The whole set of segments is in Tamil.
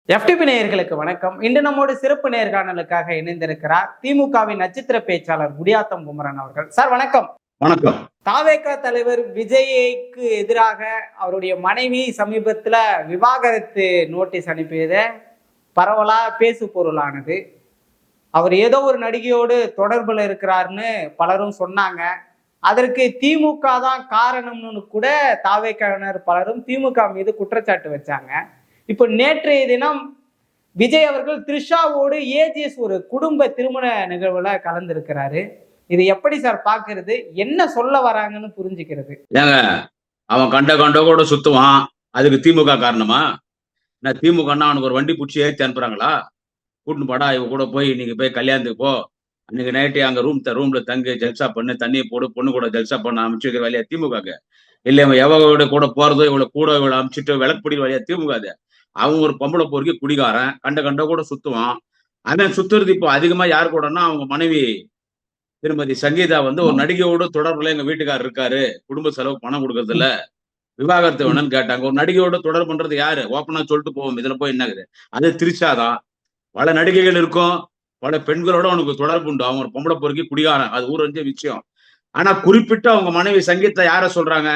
எஃப்டிபி நேயர்களுக்கு வணக்கம். இன்று நம்மோடு சிறப்பு நேர்காணலுக்காக இணைந்திருக்கிறார் திமுகவின் நட்சத்திர பேச்சாளர் குடியாத்தம் குமரன் அவர்கள். சார் வணக்கம். வணக்கம். தாவேகா தலைவர் விஜய்க்கு எதிராக அவருடைய மனைவி சமீபத்துல விவாகரத்து நோட்டீஸ் அனுப்பியதை பரவலா பேசு பொருளானது. அவர் ஏதோ ஒரு நடிகையோடு தொடர்புல இருக்கிறாருன்னு பலரும் சொன்னாங்க. அதற்கு திமுக தான் காரணம்னு கூட தாவேகாவினர் பலரும் திமுக மீது குற்றச்சாட்டு வச்சாங்க. இப்போ நேற்றைய தினம் விஜய் அவர்கள் த்ரிஷாவோடு ஏஜிஎஸ் ஒரு குடும்ப திருமண நிகழ்வுல கலந்திருக்கிறாரு. இது எப்படி சார் பாக்குறது? என்ன சொல்ல வராங்கன்னு புரிஞ்சுக்கிறது? ஏங்க, அவன் கண்ட கூட சுத்துவான், அதுக்கு திமுக காரணமா? நான் திமுக அவனுக்கு ஒரு வண்டி பிடிச்சி ஏற்றி அனுப்புறாங்களா? கூட்டின்னு போடா, இவ கூட போய் இன்னைக்கு போய் கல்யாணத்துக்கு போ, அன்னைக்கு நைட்டு அங்க ரூம்ல தங்கு, ஜல்சா பண்ணு, தண்ணியை போடு, பொண்ணு கூட ஜல்சா பண்ண அமைச்சு வைக்கிற வழியா திமுக? இல்ல இவன் எவ்வளவு கூட போறதோ இவ்வளவு கூட இவ்வளவு அமைச்சிட்டு விளக்குப்பிடி வழியா திமுக? அவன் ஒரு பொம்பளை போருக்கு குடிகாரன், கண்ட கூட சுத்துவான். அவன் சுத்துறது இப்போ அதிகமா யாரு கூடன்னா அவங்க மனைவி திருமதி சங்கீதா ஒரு நடிகையோட தொடர்புல எங்க வீட்டுக்காரர் இருக்காரு, குடும்ப செலவு பணம் கொடுக்கறது இல்ல, விவாகரத்து வேணும்னு கேட்டாங்க. ஒரு நடிகையோட தொடர்பு பண்றது யாரு? ஓப்பனா சொல்லிட்டு போவோம், இதுல போய் என்னங்குது? அது திரிஷாதான். பல நடிகைகள் இருக்கும், பல பெண்களோட அவனுக்கு தொடர்பு உண்டு. அவங்க ஒரு பொம்பளை பொறுக்கி குடிகாரன், அது ஊரஞ்ச விஷயம். ஆனா குறிப்பிட்டு அவங்க மனைவி சங்கீதா யார சொல்றாங்க?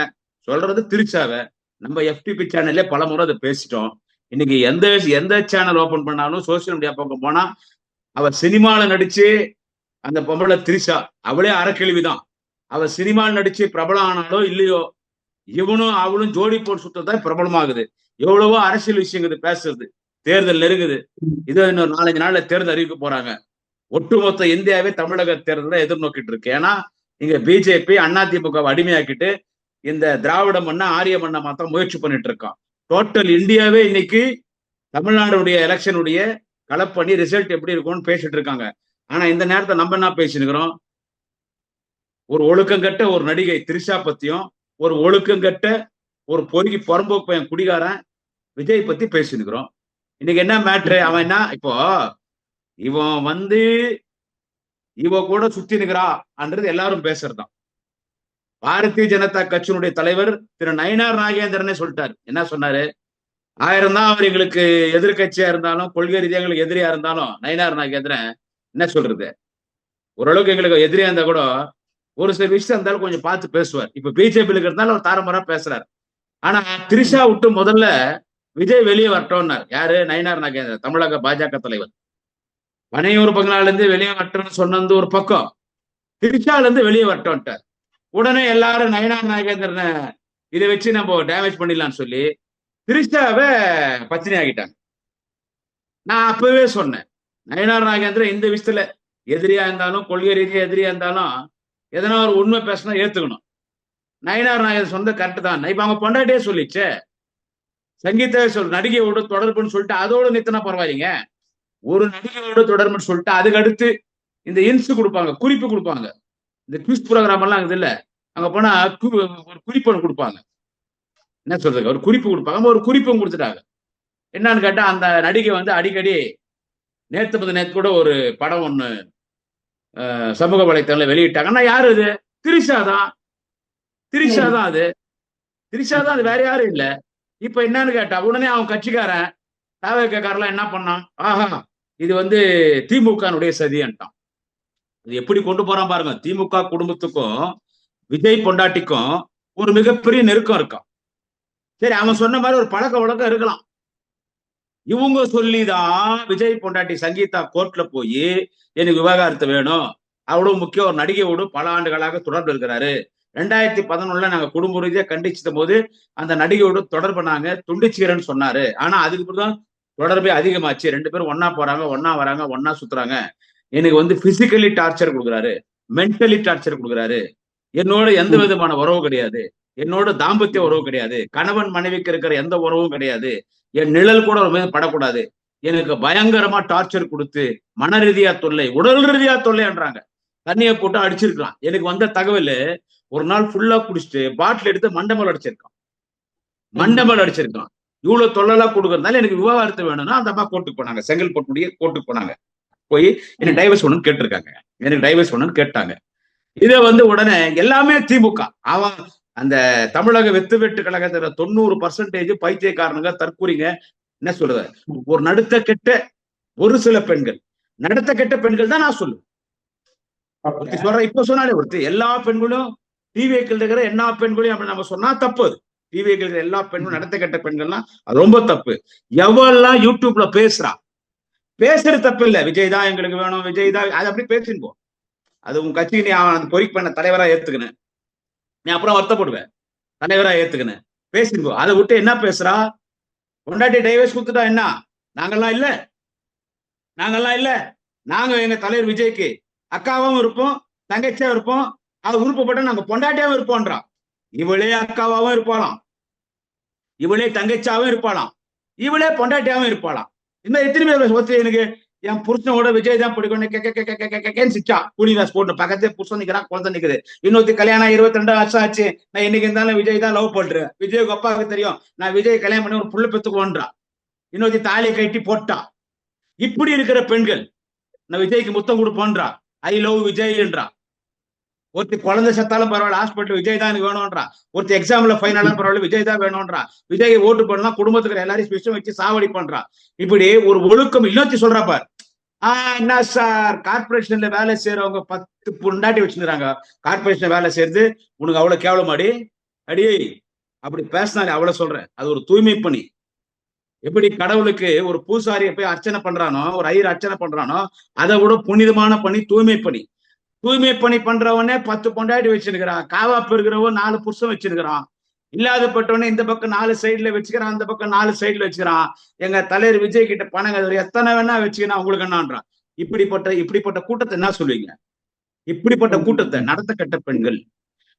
சொல்றது திரிஷாவை. நம்ம எஃப்டிபி சேனல்ல பல முறை அதை பேசிட்டோம். இன்னைக்கு எந்த சேனல் ஓபன் பண்ணாலும் சோசியல் மீடியா பக்கம் போனா அவ சினிமால நடிச்சு அந்த பொம்பளை திரிஷா அவளே அறக்கேள்விதான். அவ சினிமாவில் நடிச்சு பிரபலம் ஆனாலோ இல்லையோ, இவனும் அவளும் ஜோடி போட்டு சுத்ததான் பிரபலமாகுது. எவ்வளவோ அரசியல் விஷயங்குது பேசுறது. தேர்தல் நெருங்குது. இது இன்னொரு 4-5 நாள்ல தேர்தல் அறிவிக்க போறாங்க. ஒட்டுமொத்த இந்தியாவே தமிழக தேர்தலை எதிர்நோக்கிட்டு இருக்கு. ஏன்னா இங்க பிஜேபி அதிமுக அடிமையாக்கிட்டு இந்த திராவிட மண்ண ஆரிய மண்ணை மாத்த முயற்சி பண்ணிட்டு இருக்கான். டோட்டல் இந்தியாவே இன்னைக்கு தமிழ்நாடுடைய எலெக்ஷனுடைய கலப்பணி ரிசல்ட் எப்படி இருக்கும்னு பேசிட்டு இருக்காங்க. ஆனா இந்த நேரத்தை நம்ம என்ன பேசினுக்கிறோம்? ஒரு ஒழுக்கங்கட்ட ஒரு நடிகை திரிஷா பத்தியும், ஒரு ஒழுக்கங்கட்ட ஒரு பொறுக்கி புறம்போக்கு பையன் குடிகாரன் விஜய் பத்தி பேசினுக்கிறோம். இன்னைக்கு என்ன மேட்ரு? அவன் என்ன இப்போ இவன் இவ கூட சுத்தி நிற்கிறான்றது எல்லாரும் பேசுறதுதான். பாரதிய ஜனதா கட்சியினுடைய தலைவர் திரு நயினார் நாகேந்திரனே சொல்லிட்டாரு. என்ன சொன்னாரு? 1000 தான் அவர் எங்களுக்கு எதிர்கட்சியா இருந்தாலும், கொள்கை ரீதியா எங்களுக்கு எதிரியா இருந்தாலும், நயினார் நாகேந்திரன் என்ன சொல்றது, ஓரளவுக்கு எங்களுக்கு எதிரியா இருந்தா கூட ஒரு சில விஷயம் இருந்தாலும் கொஞ்சம் பார்த்து பேசுவார். இப்ப பிஜேபி இருக்கிறதுனால அவர் தாரமரா பேசுறாரு. ஆனா திரிஷா விட்டு முதல்ல விஜய் வெளியே வரட்டோம்னார். யாரு? நயினார் நாகேந்திரன், தமிழக பாஜக தலைவர். பனையூர் பங்களால இருந்து வெளியே வரட்டும்னு சொன்னது ஒரு பக்கம், திரிஷால இருந்து வெளியே வரட்டோம்ட்டார். உடனே எல்லாரும் நயினார் நாகேந்திரனை இதை வச்சு நம்ம டேமேஜ் பண்ணிடலாம்னு சொல்லி திரிஷாவை பத்தினி ஆகிட்டாங்க. நான் அப்பவே சொன்னேன், நயினார் நாகேந்திரன் இந்த விஷயத்துல எதிரியா இருந்தாலும், கொள்கை ரீதியா எதிரியா இருந்தாலும், எதனா ஒரு உண்மை பேசினா ஏத்துக்கணும். நயினார் நாகேந்திரன் சொந்த கரெக்ட் தான். இப்ப அவங்க பொண்டாட்டியே சொல்லிச்சே, சங்கீதா நடிகையோட தொடர்புன்னு சொல்லிட்டு அதோட நித்தனா பரவாயில்லைங்க. ஒரு நடிகையோட தொடர்புன்னு சொல்லிட்டு அதுக்கு அடுத்து இந்த இன்சு கொடுப்பாங்க, குறிப்பு கொடுப்பாங்க. இந்த குவிஸ் ப்ரோக்ராம் எல்லாம் இது இல்ல, அங்க போனா ஒரு குறிப்பு கொடுப்பாங்க. என்ன சொல்றது, ஒரு குறிப்பு கொடுப்பாங்க. ஒரு குறிப்பும் கொடுத்துட்டாங்க. என்னன்னு கேட்டா அந்த நடிகை அடிக்கடி நேத்து கூட ஒரு படம் ஒண்ணு சமூக வலைத்தளம் வெளியிட்டாங்கன்னா, யாரு அது? திரிஷாதான். அது திரிஷாதான், அது வேற யாரும் இல்ல. இப்ப என்னன்னு கேட்டா உடனே அவன் கட்சிக்காரன் தாவேக்காரெல்லாம் என்ன பண்ணான்? ஆஹா, இது திமுகனுடைய சதின்ட்டான். இது எப்படி கொண்டு போறான் பாருங்க. திமுக குடும்பத்துக்கும் விஜய் பொண்டாட்டிக்கும் ஒரு மிகப்பெரிய நெருக்கம் இருக்கான். சரி, அவன் சொன்ன மாதிரி ஒரு பழக்க வழக்கம் இருக்கலாம். இவங்க சொல்லிதான் விஜய் பொண்டாட்டி சங்கீதா கோர்ட்ல போய் எனக்கு விவாகரத்து வேணும், அவ்வளவு முக்கியம், ஒரு நடிகையோடு பல ஆண்டுகளாக தொடர்பு இருக்கிறாரு, 2011 நாங்க குடும்ப ரீதியா கண்டிச்சிட்ட போது அந்த நடிகையோடு தொடர்பு நாங்க துண்டிச்சுக்கிறேன்னு சொன்னாரு. ஆனா அதுக்கு பிறகுதான் தொடர்பே அதிகமாச்சு. 2 பேரும் ஒன்னா போறாங்க, ஒன்னா வராங்க, ஒன்னா சுத்துறாங்க. எனக்கு பிசிக்கலி டார்ச்சர் கொடுக்குறாரு, மென்டலி டார்ச்சர் கொடுக்குறாரு. என்னோட எந்த விதமான உறவு கிடையாது, என்னோட தாம்பத்திய உறவு கிடையாது, கணவன் மனைவிக்கு இருக்கிற எந்த உறவும் கிடையாது, என் நிழல் கூட ஒரு மீது படக்கூடாது, எனக்கு பயங்கரமா டார்ச்சர் கொடுத்து மன ரீதியா தொல்லை, உடல் ரீதியா தொல்லைன்றாங்க. தண்ணியை போட்டு அடிச்சிருக்கலாம். எனக்கு வந்த தகவல், ஒரு நாள் ஃபுல்லா குடிச்சிட்டு பாட்டில் எடுத்து மண்டமல் அடிச்சிருக்கான். இவ்வளவு தொல்லலாம் கொடுக்கறதுனால எனக்கு விவாகரத்து வேணும்னா அந்த அம்மா கோர்ட்டுக்கு போனாங்க. செங்கல்பட்டுடைய கோர்ட்டுக்கு போனாங்க. போய் எனக்கு டைவர்ஸ் ஒண்ணுன்னு கேட்டிருக்காங்க. எனக்கு டைவர்ஸ் ஒண்ணுன்னு கேட்டாங்க. இதை உடனே எல்லாமே திமுக. அவன் அந்த தமிழக வெத்து வெட்டு கழகத்துல 90% பைத்தியக்காரனுங்க, தற்கூரிங்க, என்ன சொல்றது, ஒரு நடுத்த கெட்ட ஒரு சில பெண்கள், நடத்த கெட்ட பெண்கள் தான் நான் சொல்லுவேன். ஒருத்தி சொல்றேன், இப்ப சொன்னாலே ஒருத்தி எல்லா பெண்களும் டிவிக்கள் இருக்கிற எல்லா பெண்களையும் அப்படி நம்ம சொன்னா தப்பு. அது டிவிக்கள் இருக்கிற எல்லா பெண்களும் நடத்த கெட்ட பெண்கள்லாம் அது ரொம்ப தப்பு. எவெல்லாம் யூடியூப்ல பேசுறது தப்பு இல்ல. விஜய் தான் எங்களுக்கு வேணும், விஜய் தான், அது அப்படி பேசின்னு போ. அது உன் கட்சிக்கு நீ அவன் பொறிக்கு பண்ண தலைவரா ஏத்துக்கணும், நீ அப்புறம் வருத்தப்படுவேன். தலைவரா ஏத்துக்கணும், பேசின்னு போ. அதை விட்டு என்ன பேசுறா, கொண்டாட்டி டைவர்ஸ் கொடுத்துட்டா என்ன, நாங்கெல்லாம் இல்ல, நாங்க எங்க தலைவர் விஜய்க்கு அக்காவும் இருப்போம், தங்கச்சியா இருப்போம், அது விருப்பப்பட்ட நாங்க பொண்டாட்டியாவும் இருப்போம்ன்றா. இவளே அக்காவாவும் இருப்பாளாம், இவளே தங்கச்சியாவும் இருப்பாளாம், இவளே பொண்டாட்டியாவும் இருப்பாளாம். இந்த எத்தனை பேர் எனக்கு என் புருஷனோட விஜய் தான் பிடிக்கும் சிச்சா கூலிதாஸ் போட்டு பக்கத்தே புருஷன் நிக்கிறான், குழந்தை நிக்குது. இன்னொருத்தி கல்யாணம் 22 வருஷம் ஆச்சு, நான் இன்னைக்கு இருந்தாலும் விஜய் தான் லவ் பண்றேன், விஜய்க்கு அப்பாவுக்கு தெரியும் நான் விஜய் கல்யாணம் பண்ணி ஒரு புள்ள பெத்துக்குவோன்றா. இன்னொருத்தி தாலியை கட்டி போட்டா. இப்படி இருக்கிற பெண்கள் நான் விஜய்க்கு முத்தம் கொடுப்போன்றா, ஐ லவ் விஜய்ன்றா. ஒருத்தி குழந்தை செத்தாலும் பரவாயில்ல, ஹாஸ்பிட்டல் விஜய் தான் எனக்கு வேணும்ன்றா. ஒருத்தி எக்ஸாம்ல ஃபைனலும் பரவாயில்ல, விஜய் தான் வேணும்ன்றா. விஜய் ஓட்டு பண்ணலாம், குடும்பத்துக்கு எல்லாரையும் ஸ்பெஷல் வச்சு சாவடி பண்றா. இப்படி ஒரு ஒழுக்கம் இன்னொத்தி சொல்றா பார். என்ன சார், கார்பரேஷன்ல வேலை செய்யறவங்க 10 பொண்டாட்டி வச்சுருக்காங்க, கார்பரேஷன் வேலை செய்யறது உனக்கு அவ்வளவு கேவலமாடி அடி. அப்படி பேசினாலே அவ்வளவு சொல்றேன், அது ஒரு தூய்மை பணி. எப்படி கடவுளுக்கு ஒரு பூசாரியை போய் அர்ச்சனை பண்றானோ, ஒரு ஐயர் அர்ச்சனை பண்றானோ, அதை விட புனிதமான பணி தூய்மை பணி. தூய்மை பணி பண்றவனே 10 பொண்டாட்டி வச்சிருக்கிறான், காவா பெறுகிறவன் 4 புருஷன் வச்சிருக்கிறான், இல்லாதப்பட்டவனே இந்த பக்கம் 4 சைட்ல வச்சுக்கிறான், அந்த பக்கம் 4 சைட்ல வச்சுக்கிறான். எங்க தலைவர் விஜய் கிட்ட பணம் எத்தனை வேணா வச்சுக்கணும், உங்களுக்கு என்னன்றான். இப்படிப்பட்ட கூட்டத்தை என்ன சொல்லுவீங்க? இப்படிப்பட்ட கூட்டத்தை நடத்த கட்ட பெண்கள்,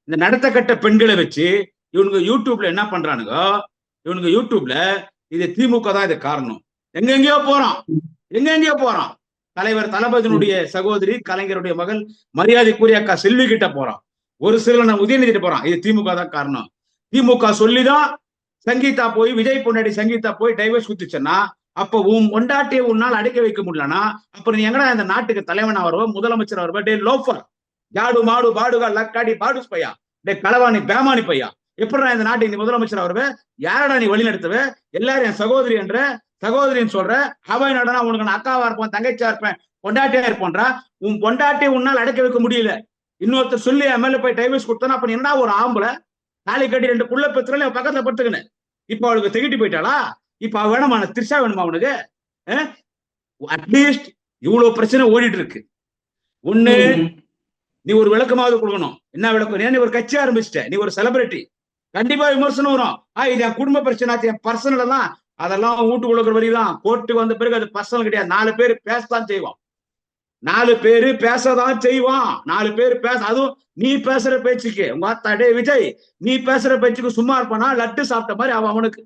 இந்த நடத்த கட்ட பெண்களை வச்சு இவனுங்க யூடியூப்ல என்ன பண்றானுங்க, இவனுங்க யூடியூப்ல இது திமுக தான் இது காரணம், எங்கெங்கயோ போறான். தலைவர் தளபதியினுடைய சகோதரி கலைஞருடைய மகள் மரியாதைக்குரிய அக்கா செல்வி கிட்ட போறான், ஒரு சில உதயநிதி போறான், இது திமுக தான் காரணம். திமுக சொல்லிதான் சங்கீதா போய், விஜய் பொண்டாட்டி சங்கீதா போய் டைவர்ஸ் குத்துச்சுன்னா, அப்ப உன் பொண்டாட்டியை உன்னால் அடைக்க வைக்க முடியலன்னா அப்புறம் நீ எங்கடா இந்த நாட்டுக்கு தலைவனா வருவ, முதலமைச்சர் வருவ? டே லோஃபர், ஜாடு மாடு பாடுகா லக்காடி பாடுஸ் பையா, டே களவாணி பேமானி பையா, எப்படா இந்த நாட்டுக்கு நீ முதலமைச்சர் வருவ? யாரடா நீ வழி நடத்துவ? எல்லாரும் என் சகோதரி என்ற சகோதரின்னு சொல்ற, அவை நடனா உனக்கு நான் அக்காவா இருப்பேன், தங்கச்சியா இருப்பேன், பொண்டாட்டியா இருப்போன்றா. உன் பொண்டாட்டியை உன்னால் அடக்க வைக்க முடியல, இன்னொருத்தர் சொல்லி எம்எல்ஏ போய் டைவர்ஸ் கொடுத்தா அப்ப என்ன ஒரு ஆம்பளை நாளை கட்டி 2 புள்ள பெற்றுல பக்கத்துல படுத்துக்கினேன். இப்ப அவளுக்கு திகிட்டு போயிட்டாளா? இப்ப அவ வேணுமான திரிஷா வேணுமா அவனுக்கு? அட்லீஸ்ட் இவ்வளவு பிரச்சனை ஓடிட்டு இருக்கு. ஒண்ணு நீ ஒரு விளக்கமாவது கொடுக்கணும். என்ன விளக்கம்? நீ ஒரு கட்சி ஆரம்பிச்சிட்ட, நீ ஒரு செலிபிரிட்டி, கண்டிப்பா விமர்சனம் வரும். இது என் குடும்ப பிரச்சனை, என் பர்சனல் தான், அதெல்லாம் வீட்டுக்குள்ள இருக்கிற வரைதான். கோர்ட்டுக்கு வந்த பிறகு அது பர்சனல் கிடையாது. 4 பேர் பேசதான் செய்வான், 4 பேரு பேசதான் செய்வான், 4 பேர் பேச. அதுவும் நீ பேசுற பேச்சுக்கு உங்க அத்தாடே விஜய், நீ பேசுற பேச்சுக்கு சும்மா இருப்பானா? லட்டு சாப்பிட்ட மாதிரி அவனுக்கு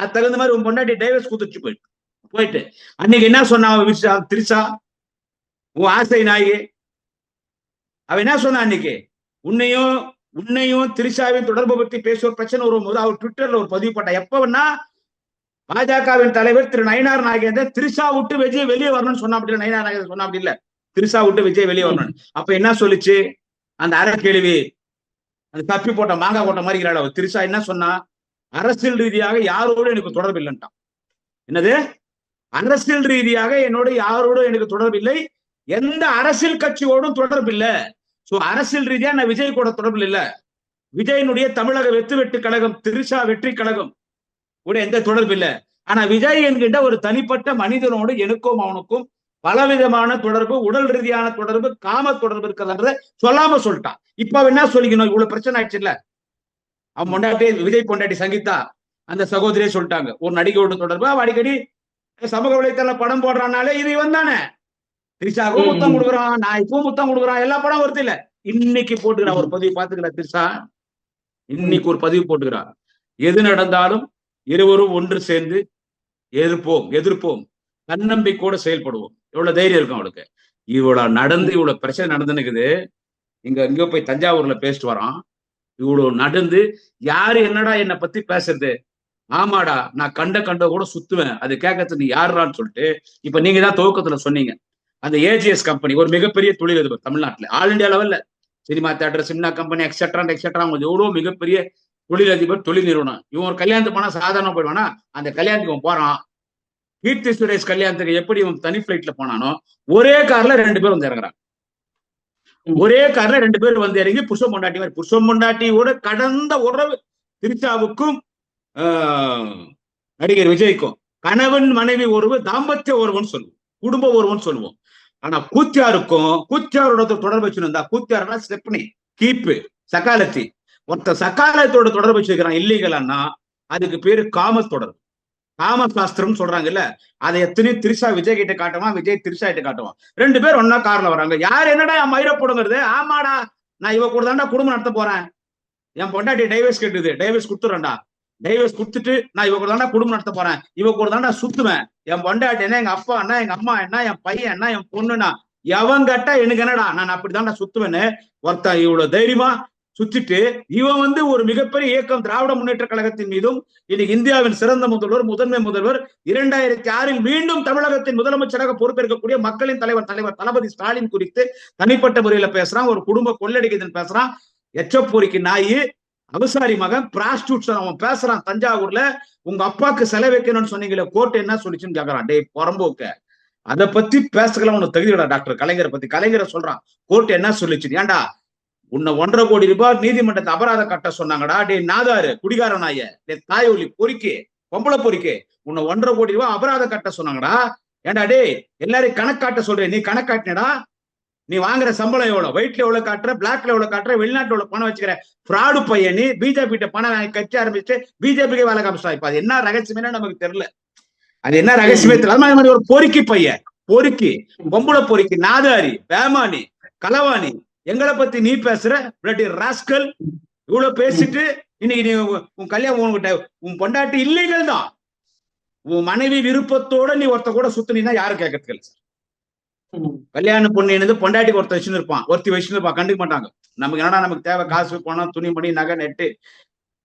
அது தகுந்த மாதிரி உன் பொண்டாட்டி டைவர்ஸ் கொடுத்துச்சு போயிட்டு அன்னைக்கு என்ன சொன்னா திரிஷா, உன் ஆசை நாயகி, அவ என்ன சொன்னா அன்னைக்கு? உன்னையும் திரிஷாவின் தொடர்பு பத்தி பேசுற பிரச்சனை வரும்போது அவர் ட்விட்டர்ல ஒரு பதிவு போட்டா. எப்பவன்னா பாஜகவின் தலைவர் திரு நயினார் நாகேந்திரன் திரிஷா விட்டு விஜய் வெளியே வரணும்னு சொன்னா. அப்படி நயினார் நாகேந்திரன் சொன்னா அப்படி இல்ல, திரிஷா விட்டு விஜய் வெளியே வரணும். அப்ப என்ன சொல்லிச்சு அந்த அரை கேள்வி? அந்த தப்பி போட்ட மாங்காய் போட்ட மாதிரி இருக்கிறாள் திரிஷா. என்ன சொன்னா? அரசியல் ரீதியாக யாரோடு எனக்கு தொடர்பு இல்லைன்ட்டான். என்னது? அரசியல் ரீதியாக என்னோட யாரோடும் எனக்கு தொடர்பு இல்லை, எந்த அரசியல் கட்சியோடும் தொடர்பு இல்லை. சோ அரசியல் ரீதியா நான் விஜய் கூட தொடர்பு இல்லை. விஜயனுடைய தமிழக வெற்றி கழகம், திரிஷா வெற்றி கழகம் கூட எந்த தொடர்பு இல்லை. ஆனா விஜய் என்கின்ற ஒரு தனிப்பட்ட மனிதனோடு எனக்கும் அவனுக்கும் பலவிதமான தொடர்பு, உடல் ரீதியான தொடர்பு, காம தொடர்பு இருக்கிறத சொல்லாம சொல்லிட்டான். இப்ப என்ன சொல்லிக்கணும்? இவ்வளவு பிரச்சனை ஆயிடுச்சு இல்ல. அவன் பொண்டாட்டி விஜய் பொண்டாட்டி சங்கீதா அந்த சகோதரியே சொல்லிட்டாங்க ஒரு நடிகையோட தொடர்பு. அவ அடிக்கடி சமூக வலைத்தள படம் போடுறானாலே இது வந்தானே, திரிஷாவுக்கும் முத்தம் கொடுக்குறான், நான் இப்பவும் முத்தம் கொடுக்குறான், எல்லா படம் வருது இல்ல. இன்னைக்கு போட்டுக்கிறான் ஒரு பதிவு, பாத்துக்கிறா திரிஷா, இன்னைக்கு ஒரு பதிவு போட்டுக்கிறான். எது நடந்தாலும் இருவரும் ஒன்று சேர்ந்து எதிர்ப்போம், தன்னம்பிக்கையோட செயல்படுவோம். எவ்வளவு தைரியம் இருக்கும் அவளுக்கு. இவ்வளவு நடந்து இவ்வளவு பிரச்சனை நடந்துனுக்குது. இங்க போய் தஞ்சாவூர்ல பேசிட்டு வரான். இவ்வளவு நடந்து யாரு என்னடா என்னை பத்தி பேசுறது? ஆமாடா, நான் கண்ட கூட சுத்துவேன், அது கேட்கறது நீ யாருடான்னு சொல்லிட்டு இப்ப நீங்க தான் துவக்கத்துல சொன்னீங்க. அந்த ஏஜிஎஸ் கம்பெனி ஒரு மிகப்பெரிய தொழிலதிபர் தமிழ்நாட்டுல, ஆல் இண்டியா லெவல்ல cinema theatre, cinema company etcetera அவங்க எவ்வளவு மிகப்பெரிய தொழிலதிபர், தொழில் நிறுவனம். இவன் ஒரு கல்யாணத்துக்கு போனா சாதாரண போயிடுவானா, அந்த கல்யாணத்துக்கு அவன் போறான். கீர்த்தி சுரேஷ் கல்யாணத்துக்கு எப்படி இவன் தனி பிளைட்ல போனானோ, ஒரே கார்ல 2 பேர் வந்து இறங்குறாங்க. ஒரே கார்ல 2 பேர் வந்து இறங்கி புருஷன் பொண்டாட்டி மாதிரி, புருஷன் பொண்டாட்டியோட கடந்த உறவு திரிஷாவுக்கும் நடிகர் விஜய்க்கும் கணவன் மனைவி உறவு, தாம்பத்திய உறவுன்னு சொல்லுவோம், குடும்ப உறவுன்னு சொல்லுவோம். ஆனா கூத்தியாரோட தொடர்பு வச்சிருந்தா, கூத்தியாரா ஸ்டெப்னி, கீப்பு, சக்காலத்தி, ஒருத்த சக்காலத்தோட தொடர்பு வச்சிருக்கிறான் இல்லீகலான்னா அதுக்கு பேரு காம தொடர்பு, காமசாஸ்திரம் சொல்றாங்கல்ல. அதை எத்தனையும் திரிஷா விஜய் கிட்ட காட்டுவான், விஜய் திரிஷா கிட்ட காட்டுவான். 2 பேர் ஒன்னா கார்ல வராங்க. யார் என்னடா என் மயிரை போடுங்கிறது? ஆமாடா, நான் இவ கூட தாண்டா குடும்பம் நடத்த போறேன். என் பொண்டாட்டி டைவர்ஸ் கேட்டுது, டைவர்ஸ் கொடுத்துறேன்டா. டைவர்ஸ் கொடுத்துட்டு நான் இவ கூட தாண்டா குடும்பம் நடத்த போறேன், இவ கூட தாண்டா சுத்துவேன். என் பொண்டாட்டி என்ன, எங்க அப்பா என்ன, எங்க அம்மா என்ன, என் பையன் என்ன, என் பொண்ணுனா எவன் கட்டா எனக்கு என்னடா, நான் அப்படிதான்டா சுத்துவேன்னு ஒருத்தன் இவ்வளவு தைரியமா சுத்திட்டு, இவன் வந்து ஒரு மிகப்பெரிய இயக்கம் திராவிட முன்னேற்ற கழகத்தின் மீதும், இன்னைக்கு இந்தியாவின் சிறந்த முதல்வர், முதன்மை முதல்வர், 2006 மீண்டும் தமிழகத்தின் முதலமைச்சராக பொறுப்பேற்கக்கூடிய மக்களின் தலைவர் தளபதி ஸ்டாலின் குறித்து தனிப்பட்ட முறையில பேசுறான். ஒரு குடும்ப கொள்ளடிக்குதுன்னு பேசுறான். எச்சப்பூரிக்கு நாயி, அவசாரி மகன், பிராஸ்டியூட்ஸ் அவன் பேசுறான். தஞ்சாவூர்ல உங்க அப்பாக்கு செலவு வைக்கணும்னு சொன்னீங்களே, கோர்ட் என்ன சொல்லிச்சுன்னு கேக்குறான். டேய் புறம்போக்க, அதை பத்தி பேசுக்கலாம் உனக்கு தகுதிடா. டாக்டர் கலைஞரை பத்தி கலைஞரை சொல்றான், கோர்ட் என்ன சொல்லிச்சு? ஏன்டா உன்னை 1.5 கோடி ரூபாய் நீதிமன்றத்தை அபராதம் கட்ட சொன்னாங்கடா. டே நாதாரு, குடிகார நாய, டே தாயொலி பொறிக்கே, பொம்பளை பொறிக்கே, உன்னை 1.5 கோடி ரூபாய் அபராதம் கட்ட சொன்னாங்கடா. ஏன்டா டே எல்லாரையும் கணக்காட்ட சொல்றேன், நீ கணக்காட்டினடா. நீ வாங்குற சம்பளம் எவ்வளவு, ஒயிட்ல எவ்வளவு காட்டுற, பிளாக்ல எவ்வளவு காட்டுற, வெளிநாட்டுல எவ்வளவு பணம் வச்சுக்கிற, ஃப்ராடு பையன் நீ. பிஜேபி கிட்ட பணம் வாங்கி கட்சி ஆரம்பிச்சு பிஜேபிக்கு வேலை காமிச்சா. இப்ப அது என்ன ரகசியமே நமக்கு தெரியல. அது என்ன ரகசியமே தெரியல. அது ஒரு பொறுக்கி பையன், பொறுக்கி, பொம்பளை பொறுக்கி, நாதாரி, பேமானி, களவாணி, எங்களை பத்தி நீ பேசுற ராஸ்கல். இவ்வளவு பேசிட்டு இன்னைக்கு நீ உன் கல்யாணம், உன் பொண்டாட்டி இல்லீகல் தான். உன் மனைவி விருப்பத்தோட நீ ஒருத்த கூட சுத்தினா யாரும் கேட்கறதுக்கு இல்லை சார். கல்யாண பொண்ணு என்னது, பொண்டாட்டி ஒருத்த வச்சுன்னு இருப்பான், ஒருத்தி வச்சுன்னு இருப்பான், கண்டுக்க மாட்டாங்க. நமக்கு என்னடா, நமக்கு தேவை காசு, பணம், துணிமணி, நகை, நெட்டு,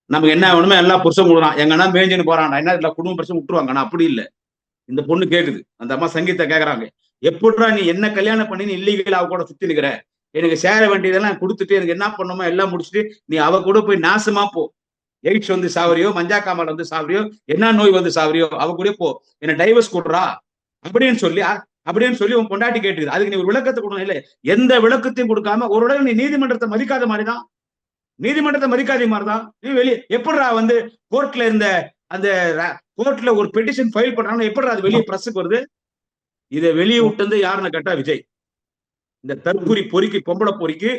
நமக்கு என்ன வேணுமோ எல்லாம் புருஷன் கொடுறான். எங்கன்னா மேஞ்சின்னு போறான், என்ன இல்ல குடும்ப பிரச்சனை விட்டுருவாங்க. ஆனா அப்படி இல்லை. இந்த பொண்ணு கேக்குது, அந்த அம்மா சங்கீதா கேக்குறாங்க, எப்படிடா நீ என்ன கல்யாணம் பண்ணி இல்லீகல் அவ கூட சுத்தி நிக்கிற, எனக்கு சேர வேண்டியதெல்லாம் கொடுத்துட்டு எனக்கு என்ன பண்ணுமோ எல்லாம் முடிச்சுட்டு நீ அவ கூட போய் நாசமா போ. எய்ட்ஸ் வந்து சாவரியோ, மஞ்சா காமால் வந்து சாவரியோ, என்ன நோய் வந்து சாவரியோ, அவ கூட போ, என்ன டைவர்ஸ் கொடுறா அப்படின்னு சொல்லி உன் பொண்டாட்டி கேட்டுக்குது. அதுக்கு நீ ஒரு விளக்கத்தை கொடுக்கணும். இல்லை, எந்த விளக்கத்தையும் கொடுக்காம ஒரு உடனே நீ நீதிமன்றத்தை மதிக்காத மாதிரிதான், நீதிமன்றத்தை மதிக்காத மாதிரிதான் நீ வெளியே. எப்படிடா வந்து கோர்ட்ல இருந்த அந்த கோர்ட்ல ஒரு பெட்டிஷன் ஃபைல் பண்றாங்க, எப்படிடா அது வெளியே பிரஸுக்கு வருது? இதை வெளியே விட்டு யாருன்னு கேட்டா விஜய். இந்த தற்கூரி பொறிக்கு, பொம்பளை பொறிக்கு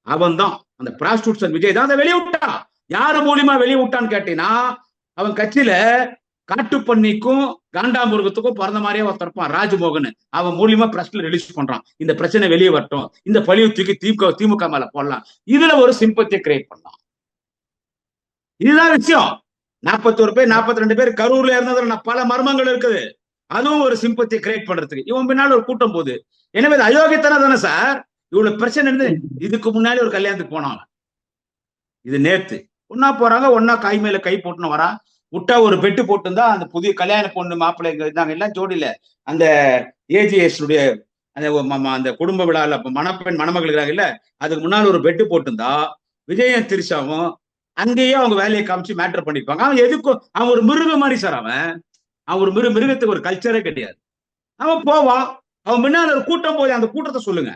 அவன் தான், அந்த பிராஸ்டியூட்ஸ் விஜய் தான் அதை வெளியே விட்டான். யாரு மூலியமா வெளியே விட்டான்னு கேட்டீங்கன்னா, அவன் கட்சியில காட்டுப்பண்ணிக்கும் காண்டாமிருகத்துக்கும் பிறந்த மாதிரியே ஒருத்தர் இருப்பான், ராஜ்மோகன். அவன் மூலியமா பிரஸ்ல ரிலீஸ் பண்றான். இந்த பிரச்சனை வெளியே வரட்டும், இந்த பழியை தூக்கி திமுக மேல போடலாம், இதுல ஒரு சிம்பத்தியை கிரியேட் பண்ணலாம். இதுதான் விஷயம். 41 பேர், 42 பேர் கரூர்ல இருந்ததுல பல மர்மங்கள் இருக்குது. அதுவும் ஒரு சிம்பத்தியை கிரியேட் பண்றதுக்கு இவன் பின்னால ஒரு கூட்டம் போகுது. எனவே அயோக்கியத்தனம் தானே சார். இவ்வளவு பிரச்சனை இருந்து இதுக்கு முன்னாடி ஒரு கல்யாணத்துக்கு போனாங்க, இது நேத்து ஒன்னா போறாங்க, ஒன்னா கை மேல கை போட்டுன்னு வரா. விட்டா ஒரு பெட்டு போட்டுருந்தா அந்த புதிய கல்யாண பொண்ணு மாப்பிள்ளை இருந்தாங்க எல்லாம் ஜோடியில, அந்த ஏஜிஎஸ் உடைய அந்த குடும்ப விழால மணப்பெண் மணமகள் இருக்கிறாங்க இல்ல, அதுக்கு முன்னால ஒரு பெட்டு போட்டிருந்தா விஜயன் திரிஷாவும் அங்கேயே அவங்க வேலையை காமிச்சு மேட்டர் பண்ணிருப்பாங்க. அவன் எதுக்கும், அவன் ஒரு மிருகம் மாதிரி சார். அவன் ஒரு மிருகத்துக்கு ஒரு கல்ச்சரே கிடையாது. அவன் போவான், அவன் பின்னால ஒரு கூட்டம் போய் அந்த கூட்டத்தை சொல்லுங்க,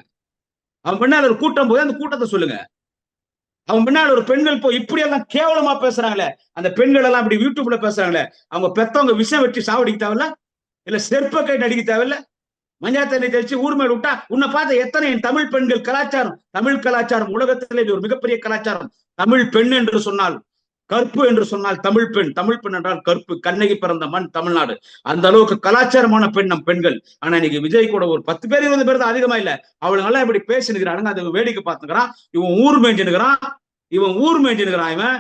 அவன் பின்னால ஒரு கூட்டம் போய் அந்த கூட்டத்தை சொல்லுங்க. அவன் பின்னால ஒரு பெண்கள் போய் இப்படி எல்லாம் கேவலமா பேசுறாங்களே, அந்த பெண்கள் எல்லாம் இப்படி யூடியூப்ல பேசுறாங்களே, அவங்க பெத்தவங்க விஷம் வச்சு சாவடிக்க தேவையில்ல, இல்ல செருப்ப கை நடிக்க தேவையில்ல, மஞ்சா தண்ணி தெளிச்சு ஊர் மேல விட்டா உன்னை பார்த்த எத்தனை தமிழ் பெண்கள் கலாச்சாரம், தமிழ் கலாச்சாரம் உலகத்திலே ஒரு மிகப்பெரிய கலாச்சாரம். தமிழ் பெண் என்று சொன்னால், கற்பு என்று சொன்னால் தமிழ் பெண், தமிழ் பெண் என்றால் கற்பு, கண்ணகி பிறந்த மண் தமிழ்நாடு. அந்த அளவுக்கு கலாச்சாரமான பெண் நம் பெண்கள். ஆனா இன்னைக்கு விஜய் கூட ஒரு 10 பேர் 20 பேர் தான், அதிகமா இல்ல. அவளுங்க எல்லாம் இப்படி பேசினுக்கிறானுங்க, அதை வேடிக்கை பார்த்துக்கிறான். இவன் ஊர் மேய்ஞ்சுனுக்கிறான், இவன்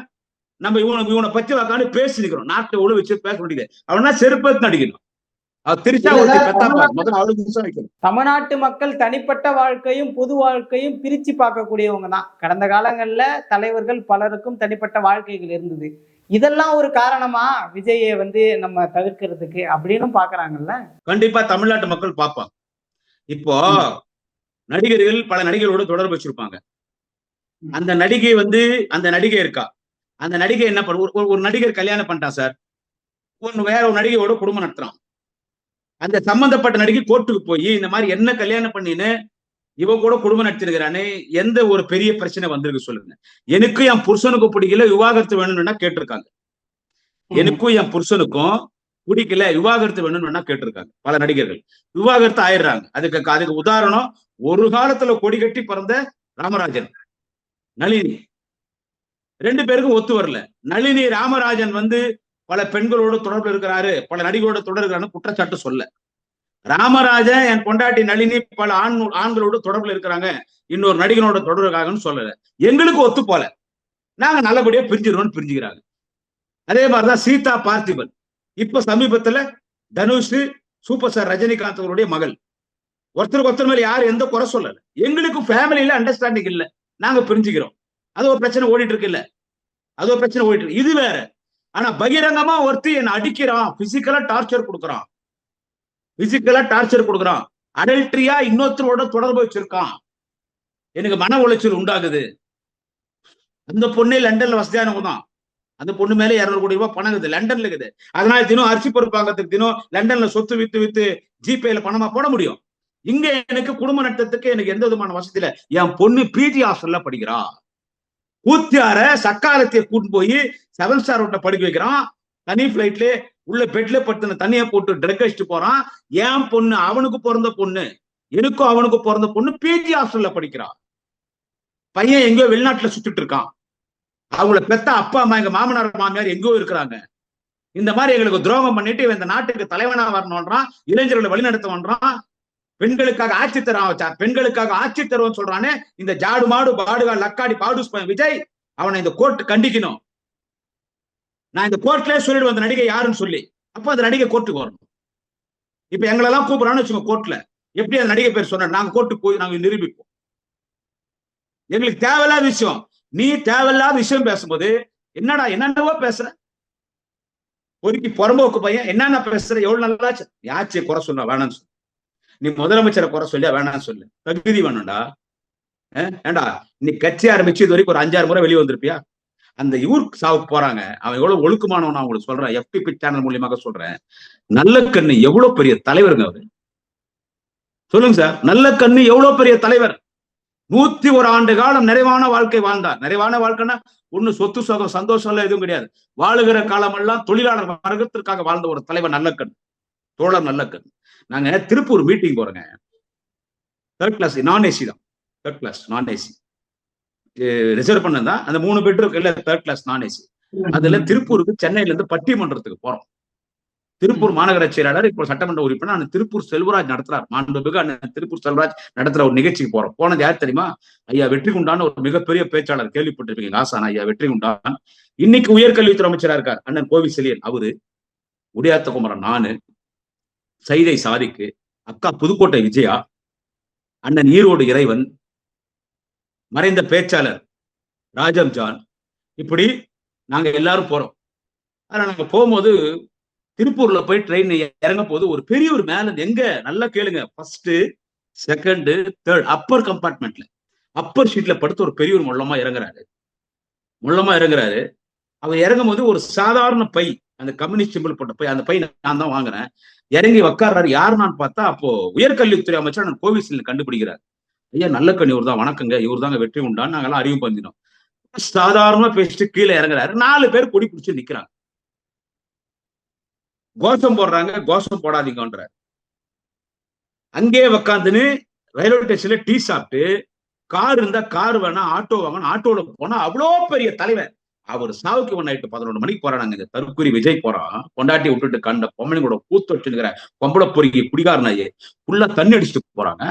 நம்ம இவனை பத்தி உக்காந்து பேசினுக்கிறோம். நாட்டை ஒழு வச்சு பேச வேண்டியது. அவனா செருப்பத்து நடிக்கணும். தமிழ்நாட்டு மக்கள் தனிப்பட்ட வாழ்க்கையும் பொது வாழ்க்கையும் பிரிச்சு பார்க்கக்கூடியவங்க தான். கடந்த காலங்கள்ல தலைவர்கள் பலருக்கும் தனிப்பட்ட வாழ்க்கைகள் இருந்தது. இதெல்லாம் ஒரு காரணமா விஜயை நம்ம தவிர்க்கிறதுக்கு அப்படின்னு பாக்குறாங்கல்ல. கண்டிப்பா தமிழ்நாட்டு மக்கள் பார்ப்பாங்க. இப்போ நடிகர்கள் பல நடிகர்களோட தொடர்பு வச்சிருப்பாங்க. அந்த நடிகை இருக்கா, அந்த நடிகை என்ன பண்ண, ஒரு நடிகர் கல்யாணம் பண்ணிட்டான் சார், வேற ஒரு நடிகையோட குடும்பம் நடத்துறான். அந்த சம்பந்தப்பட்ட நடிகை கோர்ட்டுக்கு போய் இந்த மாதிரி என்ன கல்யாணம் பண்ணின்னு இவ கூட குடும்பம் நடத்திருக்கிறானே, எந்த ஒரு பெரிய பிரச்சனை வந்திருக்கு சொல்லுங்க. எனக்கும் என் புருஷனுக்கும் பிடிக்கல, விவாகரத்து வேணும்னா கேட்டிருக்காங்க. எனக்கும் என் புருஷனுக்கும் பிடிக்கல, விவாகரத்து வேணும்னு கேட்டிருக்காங்க பல நடிகர்கள். விவாகரத்து ஆயிடுறாங்க. அதுக்கு உதாரணம், ஒரு காலத்துல கொடி கட்டி பிறந்த ராமராஜன், நளினி, 2 பேருக்கும் ஒத்து வரல. நளினி ராமராஜன் பல பெண்களோட தொடர்பு இருக்கிறாரு, பல நடிகளோட தொடர்பு குற்றச்சாட்டு சொல்ல. ராமராஜன் என் பொண்டாட்டி நளினி பல ஆண்களோட தொடர்புல இருக்கிறாங்க, இன்னொரு நடிகனோட தொடர்புக்காகன்னு சொல்லல. எங்களுக்கு ஒத்து போல, நாங்க நல்லபடியா பிரிஞ்சிருவோம்னு பிரிஞ்சுக்கிறாங்க. அதே மாதிரிதான் சீதா பார்த்திபன், இப்ப சமீபத்துல தனுஷ் சூப்பர் ஸ்டார் ரஜினிகாந்த் அவருடைய மகள். ஒருத்தருக்கு ஒருத்தர் மேல யாரும் எந்த குறை சொல்லல. எங்களுக்கு ஃபேமிலியில அண்டர்ஸ்டாண்டிங் இல்ல, நாங்க பிரிஞ்சுக்கிறோம். அது ஒரு பிரச்சனை ஓடிட்டு இருக்கு இல்ல, அது ஒரு பிரச்சனை ஓடிட்டு இருக்கு. இது வேற. ஆனா பகிரங்கமா ஒருத்தி என்ன அடிக்கிறான், பிசிக்கலா டார்ச்சர் கொடுக்குறான், அடல்ட்ரியா இன்னொருத்தரோட தொடர்பு வச்சிருக்கான், எனக்கு மன உளைச்சல் உண்டாகுது. அந்த பொண்ணே லண்டன்ல வசதியானவங்க தான். அந்த பொண்ணு மேல 200 கோடி ரூபாய் பணம் இருக்குது, லண்டன்ல இருக்குது. அதனால தினம் அரிசி பொறுப்பு வாங்கறதுக்கு தினம் லண்டன்ல சொத்து வித்து ஜிபேல பணமா போட முடியும். இங்க எனக்கு குடும்ப நட்டத்துக்கு எனக்கு எந்த விதமான வசதி இல்ல. என் பொண்ணு பிஜி ஹாஸ்டல்ல படிக்கிறா, கூத்தியார சக்காலத்தை கூட்டு போய் 7 ஸ்டார் ஹோட்டல்ல படிக்க வைக்கிறான். தனி பிளைட்ல உள்ள பெட்ல படுத்துன தனியா போட்டு ட்ரக் அடிச்சுட்டு போறான். என் பொண்ணு, அவனுக்கு பிறந்த பொண்ணு, எனக்கும் அவனுக்கு பிறந்த பொண்ணு பிஜி ஹாஸ்டல்ல படிக்கிறான். பையன் எங்கேயோ வெளிநாட்டுல சுத்திட்டு இருக்கான். அவங்கள பெத்த அப்பா அம்மா, எங்க மாமனார் மாமியார் எங்கேயோ இருக்கிறாங்க. இந்த மாதிரி எங்களுக்கு துரோகம் பண்ணிட்டு இவன் இந்த நாட்டுக்கு தலைவனா வரணும்ன்றான், இளைஞர்களை வழிநடத்தவன்றான், பெண்களுக்காக ஆட்சி தரான், பெண்களுக்காக ஆட்சி தருவன்னு சொல்றானே. இந்த ஜாடு மாடு பாடுகா லக்காடி பாடு விஜய், அவனை இந்த கோர்ட் கண்டிக்கணும். நான் இந்த கோர்ட்லயே சொல்லிடுவேன் அந்த நடிகை யாருன்னு சொல்லி. அப்ப அந்த நடிகை கோர்ட்டுக்கு வரணும். இப்ப எங்களெல்லாம் கூப்பிடறான்னு வச்சுக்கோங்க கோர்ட்ல, எப்படி அந்த நடிகை பேர் சொன்ன, நாங்க கோர்ட்டுக்கு போய் நாங்க நிரூபிப்போம். எங்களுக்கு தேவையில்லாத விஷயம், நீ தேவையில்லாத விஷயம் பேசும்போது என்னென்னவோ பேசுற, பொறுக்கி புறம்போக்கு பையன் என்னென்ன பேசுற, எவ்வளவு நல்லா யாச்சியை குறை சொன்ன வேணாம்னு சொல்லு, நீ முதலமைச்சரை குறை சொல்லியா வேணாம்னு சொல்லு, தகுதி வேணும்டா. ஏண்டா நீ கட்சி ஆரம்பிச்சு இது வரைக்கும் ஒரு 5-6 முறை வெளியே வந்திருப்பியா? அந்த ஊருக்கு சாவுக்கு போறாங்க, அவன் எவ்வளவு ஒழுக்கமானவன் நான் உங்களுக்கு சொல்றேன், FTP சேனல் மூலியமாக சொல்றேன். நல்ல கண்ணு எவ்வளவு பெரிய தலைவருங்க அவரு, சொல்லுங்க சார். நல்ல கண்ணு எவ்வளவு பெரிய தலைவர், 101 ஆண்டு காலம் நிறைவான வாழ்க்கை வாழ்ந்தார். நிறைவான வாழ்க்கைன்னா ஒண்ணு சொத்து சுகம் சந்தோஷம் எல்லாம் எதுவும் கிடையாது. வாழுகிற காலம் எல்லாம் தொழிலாளர் வர்க்கத்திற்காக வாழ்ந்த ஒரு தலைவர் நல்லக்கண், தோழர் நல்லக்கண். நாங்க திருப்பூர் மீட்டிங் போறோங்க, 3rd கிளாஸ் நான் ஏசி தான், 3rd கிளாஸ் நான் ஏசி ரிசர்வ் பண்ணதான். அந்த 3 பெட்ரூம் இல்ல 3rd கிளாஸ் நான் ஏசி. அதுல திருப்பூருக்கு சென்னையில இருந்து பட்டிமன்றத்துக்கு போறோம். திருப்பூர் மாநகர செயலாளர், இப்போ சட்டமன்ற உறுப்பினர் திருப்பூர் செல்வராஜ் நடத்துறார், மாண்புமிகு அண்ணன் திருப்பூர் செல்வராஜ் நடத்துற ஒரு நிகழ்ச்சிக்கு போறோம். போனது யார் தெரியுமா? ஐயா வெற்றிகுண்டான், ஒரு மிகப்பெரிய பேச்சாளர், கேள்விப்பட்டிருப்பீங்க, ஆசான் ஐயா வெற்றிகுண்டான். இன்னைக்கு உயர்கல்வித்துறை அமைச்சரா இருக்கார் அண்ணன் கோவி செலியன், அவரு, உடையாத்த குமரன், நானு, சைதை சாதிக்கு, அக்கா புதுக்கோட்டை விஜயா, அண்ணன் ஈரோடு இறைவன், மறைந்த பேச்சாளர் ராஜம் ஜான், இப்படி நாங்க எல்லாரும் போறோம். ஆனா நாங்க போகும்போது திருப்பூர்ல போய் ட்ரெயின் இறங்க போது ஒரு பெரியவர் மேல, எங்க நல்லா கேளுங்க, 1st, 2nd, 3rd Appar கம்பார்ட்மெண்ட்ல, Appar ஷீட்ல படுத்து ஒரு பெரியவர் முள்ளமா இறங்குறாரு. அவர் இறங்கும் போது ஒரு சாதாரண பை, அந்த கம்யூனிஸ்ட் சிம்பிள் போட்ட பை, அந்த பை நான் தான் வாங்குறேன். இறங்கி உட்கார்றாரு. யாரு நான் பார்த்தா அப்போ உயர்கல்வித்துறை அமைச்சர் நான் கோவிசில் கண்டுபிடிக்கிறார். ஐயா நல்லக்கண் இவர் தான், வணக்கங்க, இவர் தாங்க வெற்றிகுண்டான், நாங்கெல்லாம் அறிவு பண்ணினோம். சாதாரணமா பேசிட்டு கீழே இறங்குறாரு. 4 பேர் கொடி பிடிச்சு நிக்கிறாங்க, கோஷம் போடுறாங்க, கோஷம் போடாதீங்கன்றார். அங்கேயே உக்காந்துன்னு ரயில்வே ஸ்டேஷன்ல டீ சாப்பிட்டு, கார் இருந்தா கார் வேணா, ஆட்டோ வாங்கணும், ஆட்டோல போனா அவ்வளோ பெரிய தலைவர். அவர் சாவுக்கு நைட்டு 11 மணிக்கு போறாங்க. இந்த தற்கூரி விஜய் போறான், பொண்டாட்டி விட்டுட்டு கண்ட பொம்மனைங்களோட கூத்து வச்சுங்கிற பொம்பளை பொறுக்கி குடிகாரனாயே ஃபுல்லா தண்ணி அடிச்சுட்டு போறாங்க.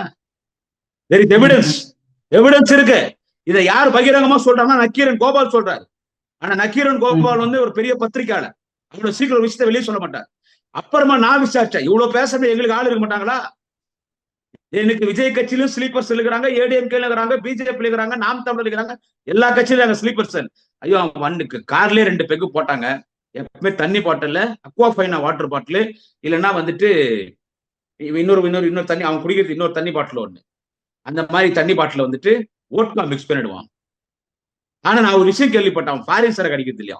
எவிடன்ஸ் இருக்கு. இதை யார் பகிரங்கமா சொல்றாங்கன்னா நக்கீரன் கோபால் சொல்றாரு. ஆனா நக்கீரன் கோபால் ஒரு பெரிய பத்திரிகையாளர், அவ்வளவு சீக்கிரம் விஷயத்தை வெளியே சொல்ல மாட்டார். அப்புறமா நான் விசாரிச்சேன், இவ்வளவு பேசுறது எங்களுக்கு ஆள் இருக்க மாட்டாங்களா? எனக்கு விஜய் கட்சியிலும் ஸ்லீப்பர்ஸ் இருக்கிறாங்க, ஏடிஎம்கே இருக்கிறாங்க, பிஜேபி இருக்கிறாங்க, நாம் தமிழர் இருக்கிறாங்க, எல்லா கட்சியிலும் ஸ்லீப்பர்ஸ். ஐயோ வண்டுக்கு கார்லயே 2 பெக்கு போட்டாங்க. எப்பவுமே தண்ணி பாட்டில், அக்வாஃபைனா வாட்டர் பாட்டில், இல்லைன்னா இன்னொரு தண்ணி, அவன் குடிக்கிறது இன்னொரு தண்ணி பாட்டில் ஒண்ணு, அந்த மாதிரி தண்ணி பாட்டில் ஓட்கா மிக்ஸ் பண்ணிடுவான். ஆனா நான் ஒரு விஷயம் கேள்விப்பட்டேன், ஃபாரின் சரக்கு அடிக்கிறது இல்லையா,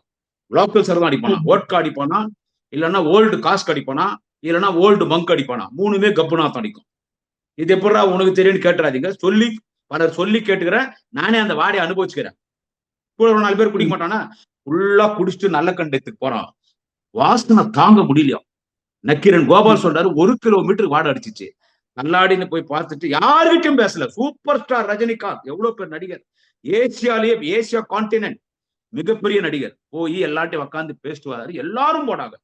லோக்கல் சரக்கு தான் அடிப்பானா. ஓட்கா அடிப்பானா, இல்லைன்னா ஓல்டு காஸ்க் அடிப்பானா, இல்லைன்னா ஓல்டு மங்க் அடிப்பானா. மூணுமே கப்புனாத்தான் அடிக்கும். இது எப்படா உனக்கு தெரியும்னு கேட்டுறாதீங்க. சொல்லி பலர் சொல்லி கேட்டுக்கிறேன். நானே அந்த வாடையை அனுபவிச்சுக்கிறேன். கூட ஒரு 4 பேர் குடிக்க மாட்டானா, ஃபுல்லா குடிச்சிட்டு நல்ல கண்டத்துக்கு போறான். வாசனை தாங்க முடியலையா. நக்கீரன் கோபால் சொல்றாரு 1 கிலோமீட்டர் வாடை அடிச்சிச்சு. கண்ணாடின்னு போய் பார்த்துட்டு யாருக்கிட்டும் பேசல. சூப்பர் ஸ்டார் ரஜினிகாந்த், எவ்வளவு பேர் நடிகர், ஏசியாலேயே ஏசியா கான்டினென்ட் மிகப்பெரிய நடிகர், போய் எல்லாட்டையும் உட்காந்து பேசிட்டு வராரு. எல்லாரும் போனாங்க.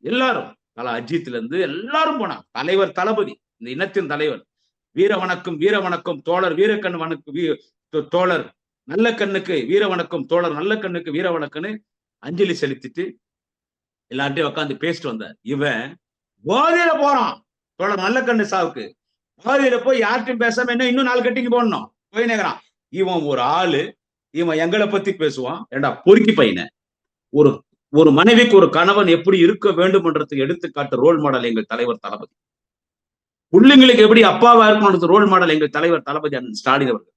எல்லாரும் அஜித்ல இருந்து எல்லாரும் போனாங்க. தலைவர் தளபதி, இந்த இனத்தின் தலைவர். வீர வணக்கம் வீர வணக்கம் தோழர் வீரக்கண் வணக்கம் தோழர் நல்ல கண்ணுக்கு வீர வணக்கம் தோழர் நல்ல கண்ணுக்கு வீர வணக்கம்னு அஞ்சலி செலுத்திட்டு எல்லார்ட்டையும் உட்காந்து பேசிட்டு வந்தார். இவன் போதையில போறான். தோழர் நல்ல கண்ணு சாவுக்கு போதையில போய் யார்ட்டையும் பேசாம என்ன இன்னும் 4 கட்டிங்க போடணும் போய் நேக்கிறான். இவன் ஒரு ஆளு, இவன் எங்களை பத்தி பேசுவான். ஏண்டா பொறுக்கி பையனை. ஒரு ஒரு மனைவிக்கு ஒரு கணவன் எப்படி இருக்க வேண்டும் என்றதுக்கு எடுத்துக்காட்டு ரோல் மாடல் எங்கள் தலைவர் தளபதி. பிள்ளைங்களுக்கு எப்படி அப்பாவா இருக்கணும் ரோல் மாடல் எங்கள் தலைவர் தளபதி அண்ணன் ஸ்டாலின் அவர்கள்.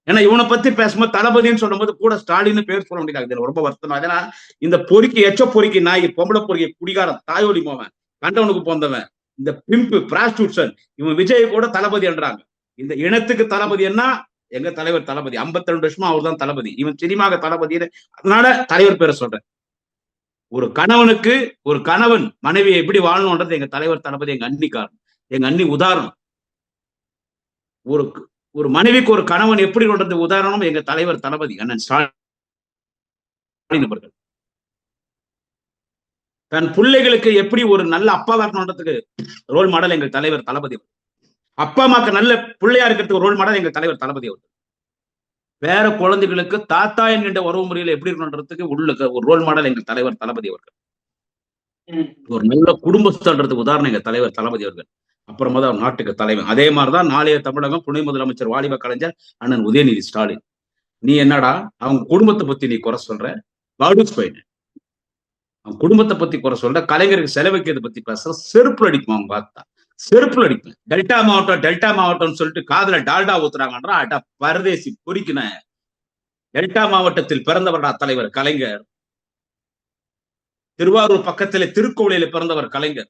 ஏன்னா இவனை பத்தி பேசும்போது தளபதினு சொல்லும் போது கூட ஸ்டாலின் பேர் சொல்ல முடியாது. ரொம்ப வருத்தம். ஏன்னா இந்த பொறுக்கி எச்ச பொறுக்கி நாய், பொம்பளை பொறுக்கி குடிகாரன், தாயோடி போவன், கண்டவனுக்கு போந்தவன், இந்த பிம்பு பிராஸ்டியூஷன், இவன் விஜய் கூட தளபதி என்றாங்க. இந்த இனத்துக்கு தளபதி என்ன எங்க தலைவர் தளபதி. 52 வருஷமா அவர் தான் தளபதி. இவன் சினிமாக தளபதி. அதனால தலைவர் பேரை சொல்றேன். ஒரு கணவனுக்கு ஒரு கணவன் மனைவியை எப்படி வாழணும்ன்றது எங்க தலைவர் தளபதி, எங்க அன்னிக்காரன், எங்க அன்னி உதாரணம். ஒரு ஒரு மனைவிக்கு ஒரு கணவன் எப்படி கொண்டது உதாரணம் எங்க தலைவர் தளபதி அண்ணன் ஸ்டாலின் அவர்கள். தன் பிள்ளைகளுக்கு எப்படி ஒரு நல்ல அப்பாவா இருக்கணும்ன்றதுக்கு ரோல் மாடல் எங்கள் தலைவர் தளபதி. அப்பா அம்மாக்கு நல்ல பிள்ளையா இருக்கிறதுக்கு ரோல் மாடல் எங்கள் தலைவர் தளபதி அவர்கள். வேற குழந்தைகளுக்கு தாத்தா என்கின்ற உறவு முறையில எப்படி இருக்கணும்ன்றதுக்கு உள்ள ஒரு ரோல் மாடல் எங்கள் தலைவர் தளபதி அவர்கள். ஒரு நல்ல குடும்பஸ்தன்றதுக்கு உதாரணம் எங்க தலைவர் தளபதி அவர்கள். அப்புறமா தான் நாட்டுக்கு தலைவன். அதே மாதிரிதான் நாளைய தமிழகம் துணை முதலமைச்சர் வாலிப கலைஞர் அண்ணன் உதயநிதி ஸ்டாலின். நீ என்னடா அவங்க குடும்பத்தை பத்தி நீ குறை சொல்ற, பாடுஸ் பையன் அவன் குடும்பத்தை பத்தி குறை சொல்ற, கலைஞருக்கு செலவைக்கிறது பத்தி பேசுற, செருப்புல அடிக்கும். அவங்க பார்த்தா செருப்புல அடிப்பேன். டெல்டா மாவட்டம் சொல்லிட்டு காதுல டால்டா ஊத்துறாங்கன்றா. அட்டா பரதேசி பொறிக்கின. டெல்டா மாவட்டத்தில் பிறந்தவர்டா தலைவர் கலைஞர். திருவாரூர் பக்கத்திலே திருக்கோவிலில பிறந்தவர் கலைஞர்.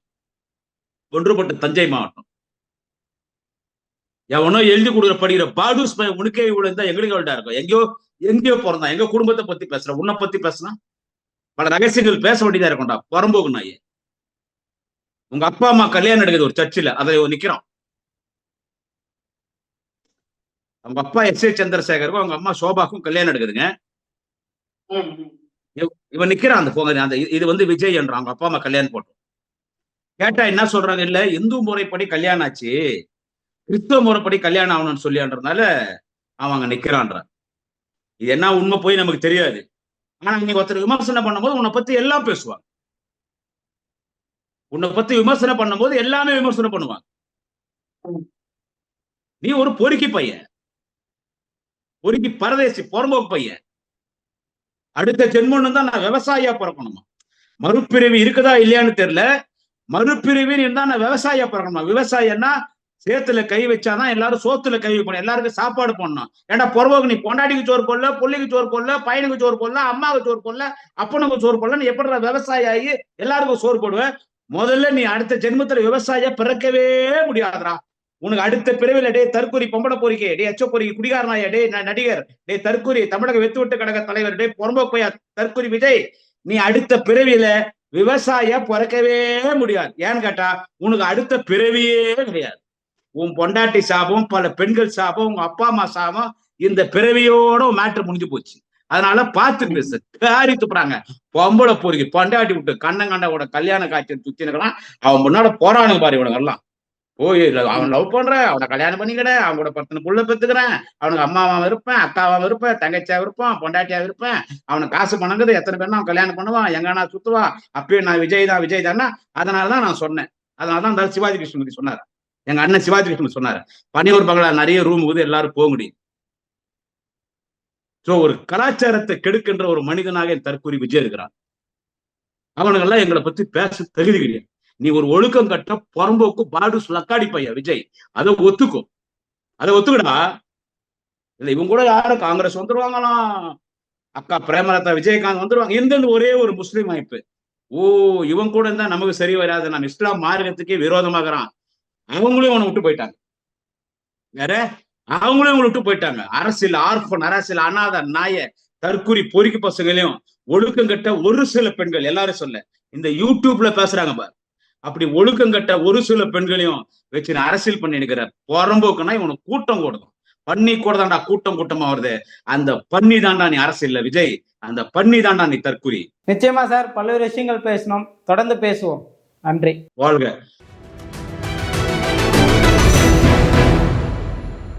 ஒன்றுபட்ட தஞ்சை மாவட்டம். எவனோ எழுதி கொடுக்குற படிக்கிற பாடுஸ் உனக்கே இவ்வளவு இருந்தா எங்களுக்கு எவ்வளோ இருக்கும். எங்கேயோ பிறந்தான். எங்க குடும்பத்தை பத்தி பேசுற, உன்னை பத்தி பேசுனா பல ரகசியங்கள் பேச வேண்டியதா இருக்கும்டா. புறம்போக்கு நாயே. உங்க அப்பா அம்மா கல்யாணம் நடக்குது ஒரு சர்ச்சில், அதை நிக்கிறான். அவங்க அப்பா S.A. சந்திரசேகருக்கும் அவங்க அம்மா சோபாக்கும் கல்யாணம் நடக்குதுங்க. இவன் நிக்கிறான் அந்த போங்க. அந்த இது விஜய் என்றான். அவங்க அப்பா அம்மா கல்யாணம் போட்டோம். கேட்டா என்ன சொல்றாங்க, இல்ல இந்து முறைப்படி கல்யாணம் ஆச்சு, கிறிஸ்தவ முறைப்படி கல்யாணம் ஆகணும்னு சொல்லின்றதுனால அவங்க நிக்கிறான்றான். இது என்ன உண்மை போய் நமக்கு தெரியாது. ஆனா நீங்க ஒருத்தர் விமர்சனம் பண்ணும்போது உன்னை பத்தி எல்லாம் பேசுவாங்க. உன்னை பத்தி விமர்சனம் பண்ணும்போது எல்லாமே விமர்சனம் பண்ணுவாங்க. நீ ஒரு பொறுக்கி பையன், பொறுக்கி பரதேசி புறம்போக்கு பையன். அடுத்த ஜென்மம் தான் நான் விவசாயியா பிறக்கணுமா? மறுபிறவி இருக்குதா இல்லையான்னு தெரியல. மறுபிரிவின் இருந்தா நான் விவசாயியா பிறக்கணுமா? விவசாயம்னா சேத்துல கை வச்சாதான் எல்லாரும் சோத்துல கை வைக்கணும், எல்லாருக்கும் சாப்பாடு போடணும். ஏன்னா பொறவோக்கு நீ பொண்டாட்டிக்கு சோறு போடல, பிள்ளைக்கு சோறு போடல, பையனுக்கு சோறு போடல, அம்மாவுக்கு சோறு போடல, அப்பனுக்கு சோறு போடல, நீ எப்படி விவசாயி ஆகி எல்லாருக்கும் சோறு போடுவேன்? முதல்ல நீ அடுத்த ஜென்மத்துல விவசாயியா பிறக்கவே முடியாதுடா. உனக்கு அடுத்த பிறவில டே தற்கொலை பொம்பளை பொறிக்கை, டே அச்ச பொறிக்கை குடிகாரனாயா, டே நடிகர், டே தற்கொலை தமிழக வெத்து விட்டு கழக தலைவர், டே பொறம்போக்கையா தற்கொலை விஜய், நீ அடுத்த பிறவியில விவசாய பிறக்கவே முடியாது. ஏன்னு கேட்டா உனக்கு அடுத்த பிறவியே கிடையாது. உன் பொண்டாட்டி சாபம், பல பெண்கள் சாபம், உங்க அப்பா அம்மா சாபம், இந்த பிறவியோட மேட்ரு முடிஞ்சு போச்சு. அதனால பார்த்து பேசு. காரி துப்புறாங்க. பொம்பளை பொறுக்கி பொண்டாட்டி விட்டு கண்ணங்கண்டவோட கல்யாண காட்சியை சுத்தினுக்கிறான். அவன் முன்னாடி போறானுங்க பாரு இவனுங்க எல்லாம். போய் அவன் லவ் பண்றேன், அவனை கல்யாணம் பண்ணிக்கிறேன், அவனோட 10 புள்ள பெத்துக்கிறேன், அவனுக்கு அம்மாவாவும் இருப்பேன், அக்காவாவும் இருப்பேன், தங்கச்சியா இருப்பான், பொண்டாட்டியா இருப்பேன், அவனுக்கு காசு பணங்குது, எத்தனை பேர் அவன் கல்யாணம் பண்ணுவான், எங்கன்னா சுத்துவான். அப்பயும் நான் விஜய் தான்னா அதனாலதான் நான் சொன்னேன். அதனாலதான் சிவாஜி கிருஷ்ணன் சொன்னார், எங்க அண்ணன் சிவாஜி கிருஷ்ணன் சொன்னாரு, பனியூர் பங்களா நிறைய ரூம் போது எல்லாரும் போக முடியும். சோ ஒரு கலாச்சாரத்தை கெடுக்கின்ற ஒரு மனிதனாக என் தற்கூரி விஜய் இருக்கிறான். அவனுங்கெல்லாம் எங்களை பத்தி பேச தகுதி கிடையாது. நீ ஒரு ஒழுக்கம் கட்ட புறம்போக்கு பாடு லக்காடி பையா விஜய், அதை ஒத்துக்கோ, அதை ஒத்துக்கடா. இல்ல இவங்க கூட யாரும் காங்கிரஸ் வந்துருவாங்களாம், அக்கா பிரேமலதா விஜயகாந்த் வந்துருவாங்க. எந்தெந்த ஒரே ஒரு முஸ்லீம் அமைப்பு, ஓ இவன் கூட இருந்தா நமக்கு சரி வராது, நம்ம இஸ்லாம் மார்க்கத்துக்கே விரோதமாகறான், அவங்களையும் அவனை விட்டு போயிட்டாங்க. வேற அவங்களும் இவங்களை விட்டு போயிட்டாங்க. அரசியல் ஆர்ஃபன், அரசியல் அனாத நாய தற்குறி பொறுக்கி பசங்களையும் ஒழுக்கம் கட்ட ஒரு சில பெண்கள், எல்லாரும் சொல்ல இந்த யூடியூப்ல பேசுறாங்க பாரு, அப்படி ஒழுக்கம் கட்ட ஒரு சில பெண்களையும் வச்சு அரசியல் பண்ணி இருக்கிறார். புறம்போக்குன்னா இவனுக்கு கூட்டம் கூடுதும், பண்ணி கூட தாண்டா கூட்டம் கூட்டமா வருது. அந்த பண்ணி தாண்டா நீ அரசியல்ல விஜய், அந்த பண்ணி தாண்டா நீ தற்குறி. நிச்சயமா சார், பல்வேறு விஷயங்கள் பேசணும், தொடர்ந்து பேசுவோம். நன்றி. வாழ்க.